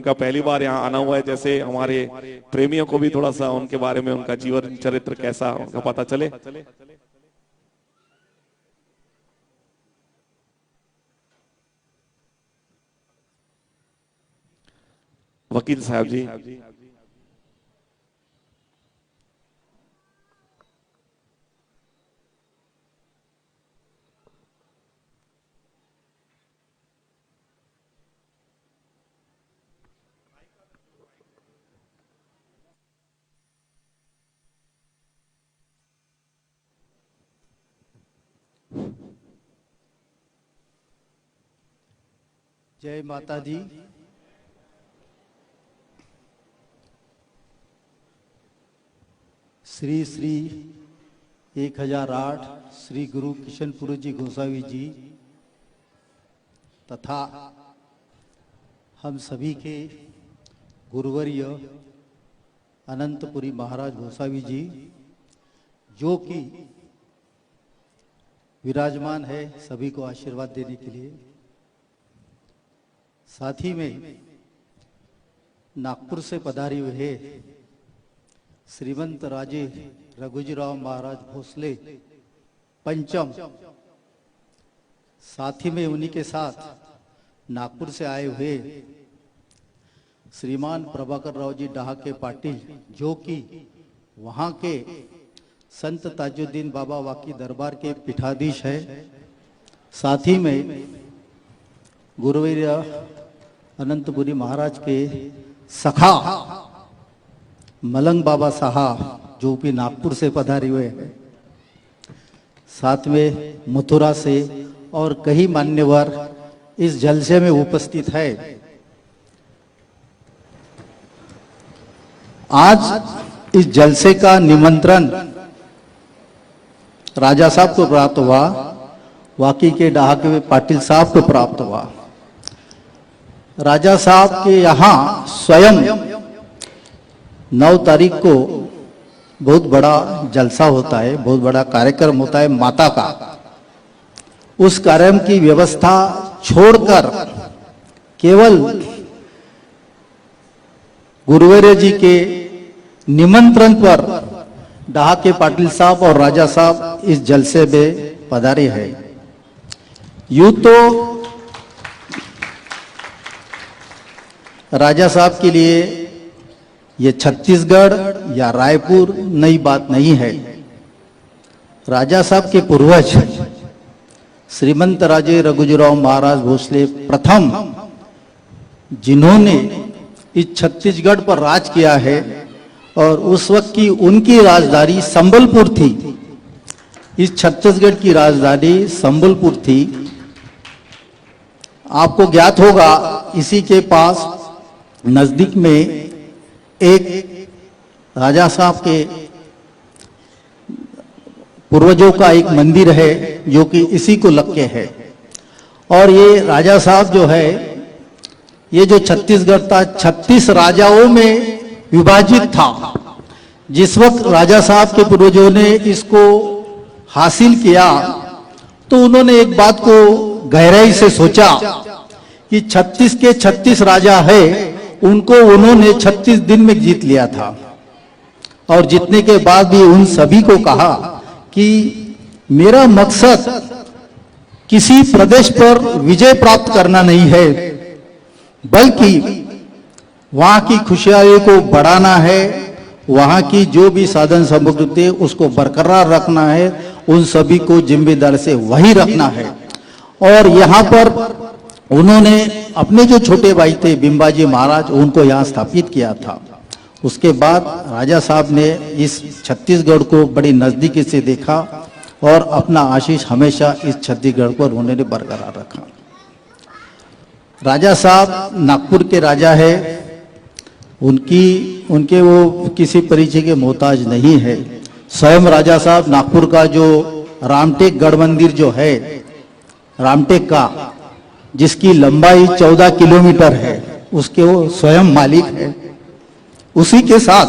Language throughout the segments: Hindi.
जिनका पहली बार यहाँ आना हुआ है, जैसे हमारे प्रेमियों को भी थोड़ा सा उनके बारे में, उनका जीवन चरित्र कैसा उनका पता चले। वकील साहब जी, जय माता दी। श्री श्री 1008 श्री गुरु किशनपुर जी गोसावी जी तथा हम सभी के गुरुवर्य अनंतपुरी महाराज गोसावी जी, जो कि विराजमान है सभी को आशीर्वाद देने के लिए। साथ ही में नागपुर से पधारे हुए श्रीमंत राजे रघुजीराव महाराज भोसले पंचम, साथ ही में उन्हीं के साथ नागपुर से आए हुए श्रीमान प्रभाकर राव जी डहाके पाटिल, जो कि वहाँ के संत ताजुद्दीन बाबा वाकी दरबार के पीठाधीश है। साथ ही में गुरुवर्य अनंतपुरी महाराज के सखा मलंग बाबा साहब, जो भी नागपुर से पधारे हुए हैं। साथ में मथुरा से और कई मान्यवर इस जलसे में उपस्थित है। आज इस जलसे का निमंत्रण राजा साहब को प्राप्त हुआ, वाकी के डहाके पाटिल साहब को प्राप्त हुआ। राजा साहब के यहाँ स्वयं 9 तारीख को बहुत बड़ा जलसा होता है, बहुत बड़ा कार्यक्रम होता है माता का। उस कार्यक्रम की व्यवस्था छोड़कर केवल गुरुवर्य जी के निमंत्रण पर डहाके पाटिल साहब और राजा साहब इस जलसे में पधारे हैं। यूं तो राजा साहब के लिए ये छत्तीसगढ़ या रायपुर नई बात नहीं है। राजा साहब के पूर्वज श्रीमंत राजे रघुजीराव महाराज भोसले प्रथम, जिन्होंने इस छत्तीसगढ़ पर राज किया है, और उस वक्त की उनकी राजधानी संबलपुर थी। इस छत्तीसगढ़ की राजधानी संबलपुर थी। आपको ज्ञात होगा, इसी के पास नजदीक में एक राजा साहब के पूर्वजों का एक मंदिर है, जो कि इसी को लग के है। और ये राजा साहब जो है, ये जो छत्तीसगढ़ था 36 राजाओं में विभाजित था। जिस वक्त राजा साहब के पूर्वजों ने इसको हासिल किया, तो उन्होंने एक बात को गहराई से सोचा कि 36 के 36 राजा है, उनको उन्होंने 36 दिन में जीत लिया था। और जीतने के बाद भी उन सभी को कहा कि मेरा मकसद किसी प्रदेश पर विजय प्राप्त करना नहीं है, बल्कि वहां की खुशहाली को बढ़ाना है, वहां की जो भी साधन सामग्री थे उसको बरकरार रखना है, उन सभी को जिम्मेदार से वही रखना है। और यहाँ पर उन्होंने अपने जो छोटे भाई थे बिंबाजी महाराज, उनको यहाँ स्थापित किया था। उसके बाद राजा साहब ने इस छत्तीसगढ़ को बड़ी नजदीकी से देखा और अपना आशीष हमेशा इस छत्तीसगढ़ पर उन्होंने बरकरार रखा। राजा साहब नागपुर के राजा है, उनके वो किसी परिचय के मोहताज नहीं है। स्वयं राजा साहब नागपुर का जो रामटेक गढ़ मंदिर जो है, रामटेक का, जिसकी लंबाई 14 किलोमीटर है, उसके वो स्वयं मालिक है। उसी के साथ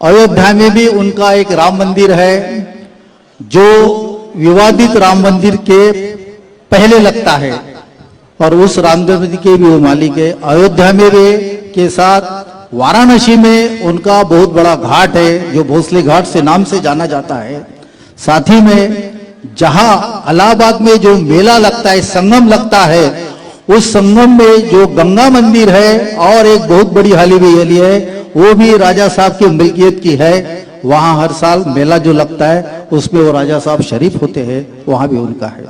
अयोध्या में भी उनका एक राम मंदिर है, जो विवादित राम मंदिर के पहले लगता है। और उस रामदेव जी के भी वो मालिक है। अयोध्या में भी के साथ वाराणसी में उनका बहुत बड़ा घाट है जो भोसले घाट से नाम से जाना जाता है। साथ ही में जहां इलाहाबाद में जो मेला लगता है, संगम लगता है, उस संगम में जो गंगा मंदिर है और एक बहुत बड़ी हवेली है, वो भी राजा साहब की मिल्कियत की है। वहां हर साल मेला जो लगता है उसमें वो राजा साहब शरीफ होते हैं, वहां भी उनका है।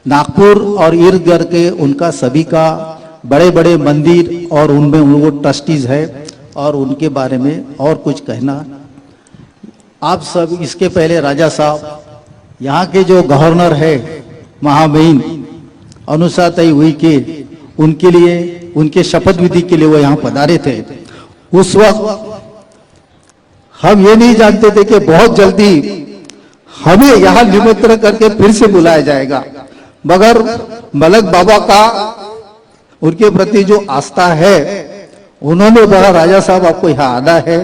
नागपुर और इर्द गिर्द के उनका सभी का बड़े बड़े मंदिर और उनमें वो ट्रस्टीज है और उनके बारे में और कुछ कहना आप सब। इसके पहले राजा साहब यहाँ के जो गवर्नर है महामहिम अनुसातई हुई के, उनके लिए उनके शपथ विधि के लिए वो यहाँ पधारे थे। उस वक्त हम ये नहीं जानते थे कि बहुत जल्दी हमें यहाँ निमंत्रण करके फिर से बुलाया जाएगा, मगर मलक बाबा का उनके प्रति जो आस्था है, उन्होंने बोला राजा साहब आपको यहाँ आना है।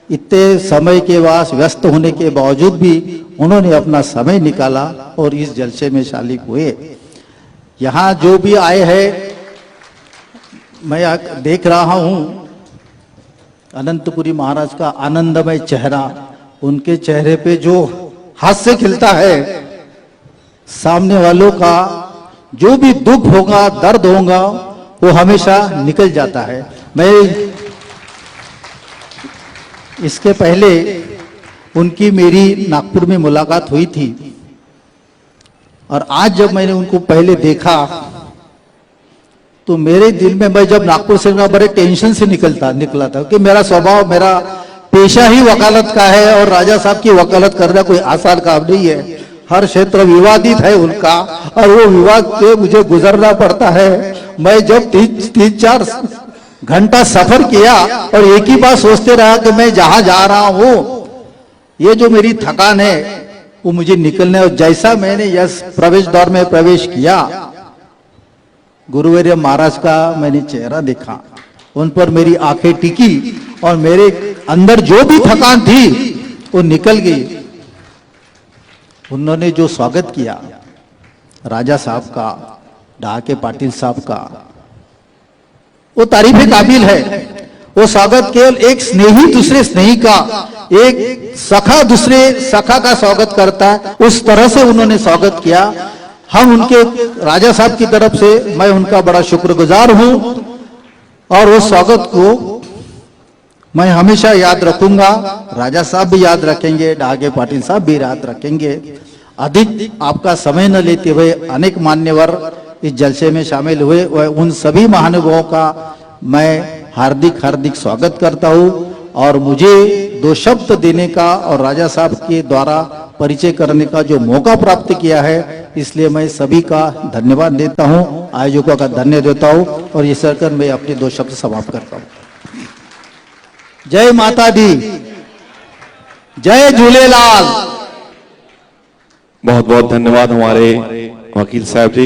इतने समय के बाद व्यस्त होने के बावजूद भी उन्होंने अपना समय निकाला और इस जलसे में शामिल हुए। यहाँ जो भी आए हैं, मैं देख रहा हूँ अनंतपुरी महाराज का आनंदमय चेहरा, उनके चेहरे पे जो हास्य खिलता है, सामने वालों का जो भी दुख होगा, दर्द होगा, वो हमेशा निकल जाता है। मैं इसके पहले उनकी मेरी नागपुर में मुलाकात हुई थी और आज जब मैंने उनको पहले देखा तो मेरे दिल में, मैं जब नागपुर से बड़े टेंशन से निकला था कि मेरा स्वभाव, मेरा पेशा ही वकालत का है और राजा साहब की वकालत करना कोई आसान काम नहीं है। हर क्षेत्र विवादित है उनका और वो विवाद से मुझे गुजरना पड़ता है। मैं जब 3-4 घंटा सफर किया और एक ही बात सोचते रहा कि मैं जहां जा रहा हूं, ये जो मेरी थकान है वो मुझे निकलने, और जैसा मैंने यस प्रवेश द्वार में प्रवेश किया, गुरुवर्य महाराज का मैंने चेहरा देखा, उन पर मेरी आंखें टिकी और मेरे अंदर जो भी थकान थी वो निकल गई। उन्होंने जो स्वागत किया राजा साहब का, ढाके पाटिल साहब का, वो तारीफ काबिल है। वो स्वागत केवल एक स्नेही दूसरे स्नेही का, एक सखा दूसरे सखा का स्वागत करता है, उस तरह से उन्होंने स्वागत किया। हम उनके राजा साहब की तरफ से मैं उनका बड़ा शुक्रगुजार हूं और उस स्वागत को मैं हमेशा याद रखूंगा। राजा साहब भी याद रखेंगे, ढाके पाटिल साहब भी याद रखेंगे। अधिक आपका समय न लेते हुए अनेक मान्यवर इस जलसे में शामिल हुए, उन सभी महानुभावों का मैं हार्दिक हार्दिक स्वागत करता हूं और मुझे 2 शब्द देने का और राजा साहब के द्वारा परिचय करने का जो मौका प्राप्त किया है, इसलिए मैं सभी का धन्यवाद देता हूं, आयोजकों का धन्यवाद देता हूं और ये सहकर मैं अपने 2 शब्द समाप्त करता हूं। जय माता दी, जय झूलेलाल। बहुत बहुत धन्यवाद हमारे वकील साहब जी।